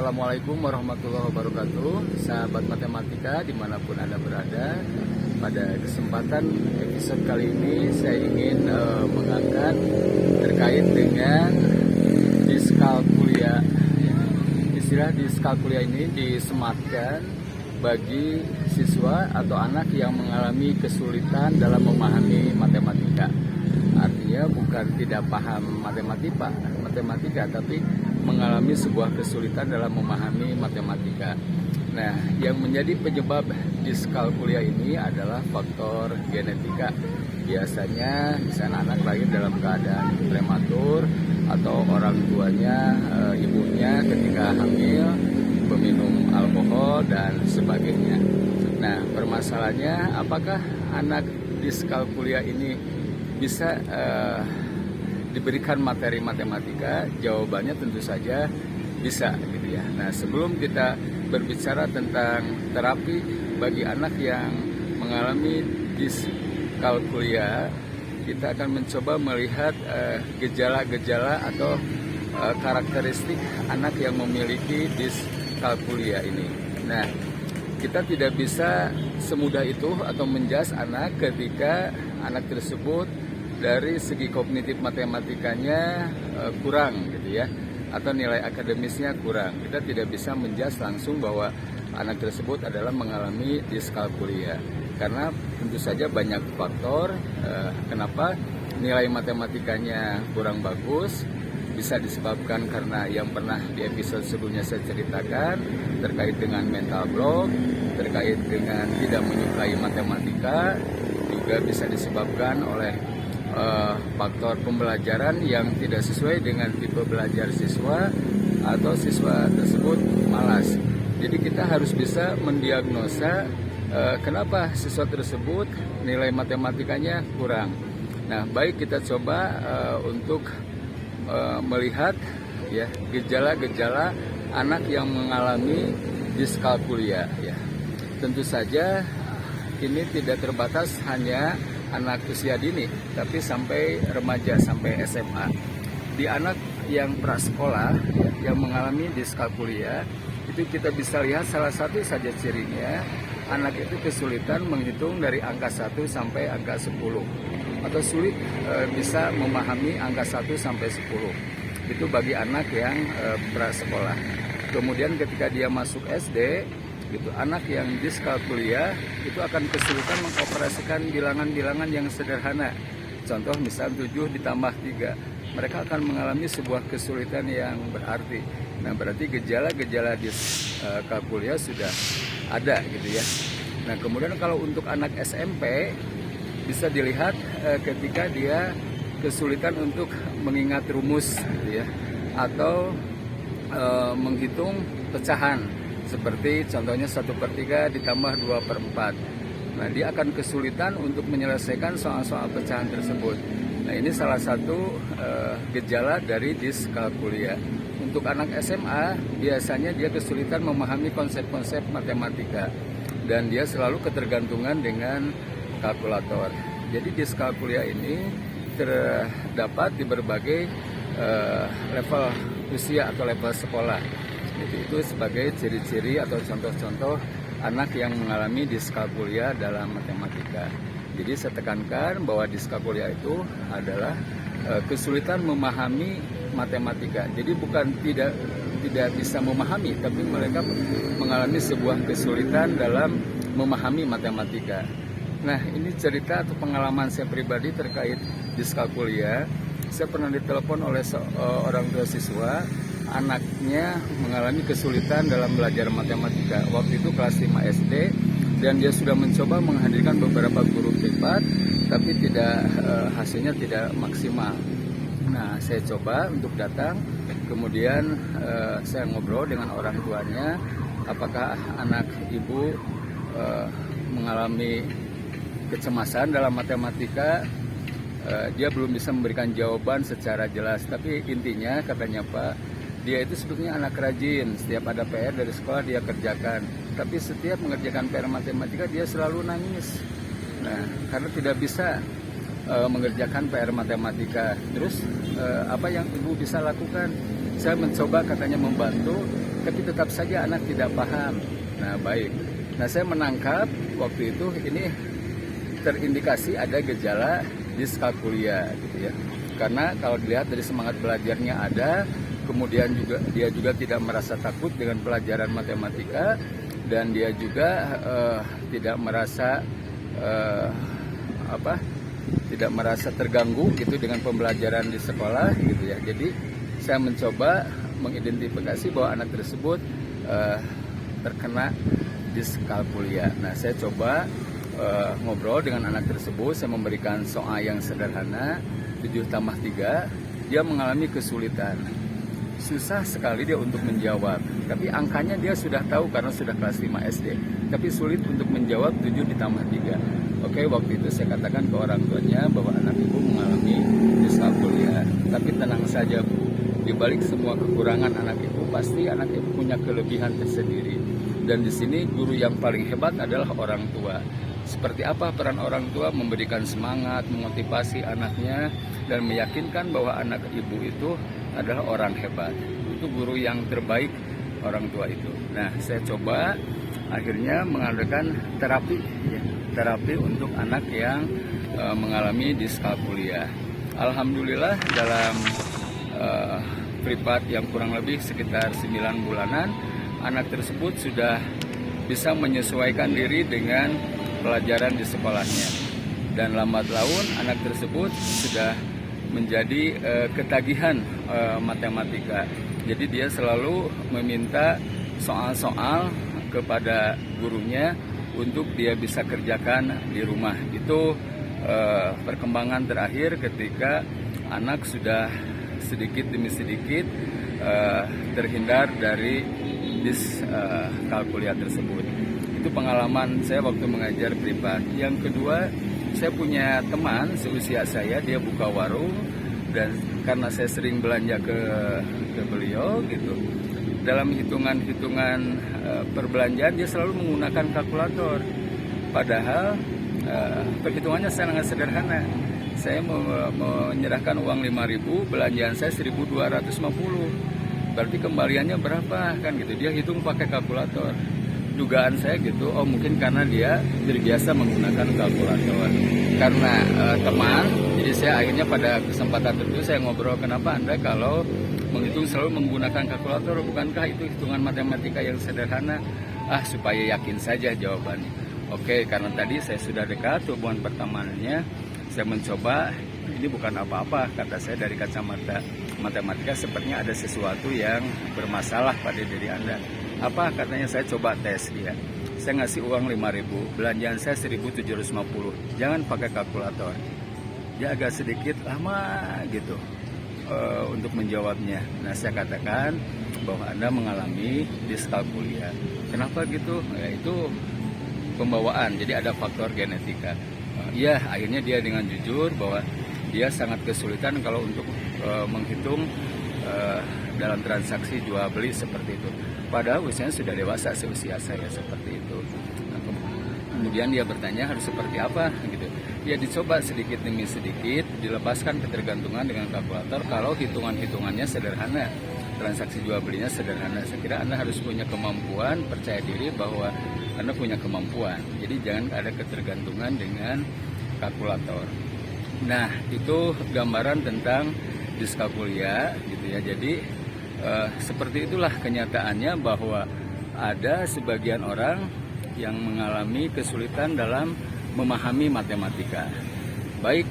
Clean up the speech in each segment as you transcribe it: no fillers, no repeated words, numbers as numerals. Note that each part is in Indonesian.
Assalamualaikum warahmatullahi wabarakatuh. Sahabat matematika dimanapun Anda berada, pada kesempatan episode kali ini saya ingin mengangkat terkait dengan diskalkulia. Istilah diskalkulia ini disematkan bagi siswa atau anak yang mengalami kesulitan dalam memahami matematika. Artinya bukan tidak paham matematika, tapi mengalami sebuah kesulitan dalam memahami matematika. Nah, yang menjadi penyebab diskalkulia ini adalah faktor genetika. Biasanya misalnya anak lahir dalam keadaan prematur atau orang tuanya, ibunya ketika hamil peminum alkohol dan sebagainya. Nah, permasalahannya apakah anak diskalkulia ini bisa diberikan materi matematika? Jawabannya tentu saja bisa gitu ya. Nah, sebelum kita berbicara tentang terapi bagi anak yang mengalami diskalkulia, kita akan mencoba melihat gejala-gejala atau karakteristik anak yang memiliki diskalkulia ini. Nah, kita tidak bisa semudah itu atau menjudge anak ketika anak tersebut dari segi kognitif matematikanya kurang gitu ya, atau nilai akademisnya kurang. Kita tidak bisa menjudge langsung bahwa anak tersebut adalah mengalami diskalkulia, karena tentu saja banyak faktor kenapa nilai matematikanya kurang bagus. Bisa disebabkan karena yang pernah di episode sebelumnya saya ceritakan terkait dengan mental block, terkait dengan tidak menyukai matematika, juga bisa disebabkan oleh faktor pembelajaran yang tidak sesuai dengan tipe belajar siswa atau siswa tersebut malas. Jadi kita harus bisa mendiagnosa kenapa siswa tersebut nilai matematikanya kurang. Nah, baik kita coba untuk melihat ya gejala-gejala anak yang mengalami diskalkulia ya. Tentu saja ini tidak terbatas hanya anak usia dini, tapi sampai remaja, sampai SMA. Di anak yang prasekolah ya, yang mengalami diskalkulia, itu kita bisa lihat salah satu saja cirinya, anak itu kesulitan menghitung dari angka 1 sampai angka 10, atau sulit bisa memahami angka 1 sampai 10. Itu bagi anak yang prasekolah. Kemudian ketika dia masuk SD, gitu, anak yang diskalkulia itu akan kesulitan mengoperasikan bilangan-bilangan yang sederhana. Contoh misal 7 ditambah 3. Mereka akan mengalami sebuah kesulitan yang berarti. Nah, berarti gejala-gejala diskalkulia sudah ada gitu ya. Nah, kemudian kalau untuk anak SMP bisa dilihat ketika dia kesulitan untuk mengingat rumus gitu ya, atau menghitung pecahan. Seperti contohnya 1/3 ditambah 2/4. Nah, dia akan kesulitan untuk menyelesaikan soal-soal pecahan tersebut. Nah, ini salah satu gejala dari diskalkulia. Untuk anak SMA, biasanya dia kesulitan memahami konsep-konsep matematika. Dan dia selalu ketergantungan dengan kalkulator. Jadi diskalkulia ini terdapat di berbagai level usia atau level sekolah. Itu sebagai ciri-ciri atau contoh-contoh anak yang mengalami diskalkulia dalam matematika. Jadi saya tekankan bahwa diskalkulia itu adalah kesulitan memahami matematika. Jadi bukan tidak bisa memahami, tapi mereka mengalami sebuah kesulitan dalam memahami matematika. Nah, ini cerita atau pengalaman saya pribadi terkait diskalkulia. Saya pernah ditelepon oleh orang tua siswa, anaknya mengalami kesulitan dalam belajar matematika. Waktu itu kelas 5 SD, dan dia sudah mencoba menghadirkan beberapa guru privat, tapi hasilnya tidak maksimal. Nah, saya coba untuk datang, kemudian saya ngobrol dengan orang tuanya, apakah anak ibu mengalami kecemasan dalam matematika. Dia belum bisa memberikan jawaban secara jelas, tapi intinya katanya Pak, dia itu sebetulnya anak rajin, setiap ada PR dari sekolah dia kerjakan, tapi setiap mengerjakan PR matematika dia selalu nangis. Nah, karena tidak bisa mengerjakan PR matematika. Terus apa yang ibu bisa lakukan? Saya mencoba katanya membantu, tapi tetap saja anak tidak paham. Nah, baik. Nah, saya menangkap waktu itu ini terindikasi ada gejala diskalkulia gitu ya. Karena kalau dilihat dari semangat belajarnya ada, kemudian juga dia juga tidak merasa takut dengan pelajaran matematika, dan dia juga tidak merasa tidak merasa terganggu gitu dengan pembelajaran di sekolah gitu ya. Jadi saya mencoba mengidentifikasi bahwa anak tersebut terkena diskalkulia. Nah, saya coba ngobrol dengan anak tersebut, saya memberikan soal yang sederhana 7 tambah 3, dia mengalami kesulitan. Susah sekali dia untuk menjawab, tapi angkanya dia sudah tahu karena sudah kelas 5 SD, tapi sulit untuk menjawab 7 ditambah 3. Oke, waktu itu saya katakan ke orang tuanya bahwa anak ibu mengalami diskalkulia. Tapi tenang saja Bu, di balik semua kekurangan anak ibu, pasti anak ibu punya kelebihan tersendiri. Dan di sini guru yang paling hebat adalah orang tua. Seperti apa peran orang tua? Memberikan semangat, memotivasi anaknya, dan meyakinkan bahwa anak ibu itu adalah orang hebat. Itu guru yang terbaik, orang tua itu. Nah, saya coba akhirnya mengadakan terapi untuk anak yang mengalami diskalkulia. Alhamdulillah dalam privat yang kurang lebih sekitar 9 bulanan, anak tersebut sudah bisa menyesuaikan diri dengan pelajaran di sekolahnya, dan lambat laun anak tersebut sudah menjadi ketagihan matematika. Jadi dia selalu meminta soal-soal kepada gurunya untuk dia bisa kerjakan di rumah. Itu perkembangan terakhir ketika anak sudah sedikit demi sedikit terhindar dari diskalkulia tersebut. Itu pengalaman saya waktu mengajar privat. Yang kedua, saya punya teman seusia saya, dia buka warung, dan karena saya sering belanja ke beliau gitu, dalam hitungan perbelanjaan dia selalu menggunakan kalkulator. Padahal perhitungannya sangat sederhana. Saya menyerahkan uang 5.000, belanjaan saya 1.250. Berarti kembaliannya berapa kan gitu. Dia hitung pakai kalkulator. Dugaan saya gitu, oh mungkin karena dia terbiasa menggunakan kalkulator. Karena teman, jadi saya akhirnya pada kesempatan tertentu saya ngobrol, kenapa Anda kalau menghitung selalu menggunakan kalkulator, bukankah itu hitungan matematika yang sederhana? Supaya yakin saja jawabannya. Oke, karena tadi saya sudah dekat hubungan pertemanannya, saya mencoba, ini bukan apa-apa, kata saya dari kacamata matematika sepertinya ada sesuatu yang bermasalah pada diri Anda. Apa? Katanya saya coba tes dia. Saya ngasih uang 5.000, belanjaan saya 1.750. Jangan pakai kalkulator. Dia agak sedikit lama gitu untuk menjawabnya. Nah, saya katakan bahwa Anda mengalami diskalkulia. Kenapa gitu? Ya, itu pembawaan. Jadi ada faktor genetika. Ya, akhirnya dia dengan jujur bahwa dia sangat kesulitan kalau untuk menghitung dalam transaksi jual beli seperti itu. Padahal usianya sudah dewasa seusia saya seperti itu. Nah, kemudian dia bertanya harus seperti apa gitu. Ya dicoba sedikit demi sedikit, dilepaskan ketergantungan dengan kalkulator kalau hitungan-hitungannya sederhana, transaksi jual belinya sederhana. Saya kira Anda harus punya kemampuan, percaya diri bahwa Anda punya kemampuan. Jadi jangan ada ketergantungan dengan kalkulator. Nah, itu gambaran tentang diskalkulia gitu ya. Jadi seperti itulah kenyataannya bahwa ada sebagian orang yang mengalami kesulitan dalam memahami matematika. Baik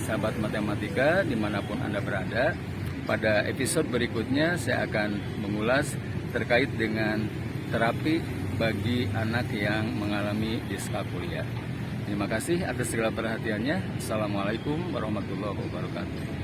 sahabat matematika dimanapun Anda berada, pada episode berikutnya saya akan mengulas terkait dengan terapi bagi anak yang mengalami diskalkulia. Terima kasih atas segala perhatiannya. Assalamualaikum warahmatullahi wabarakatuh.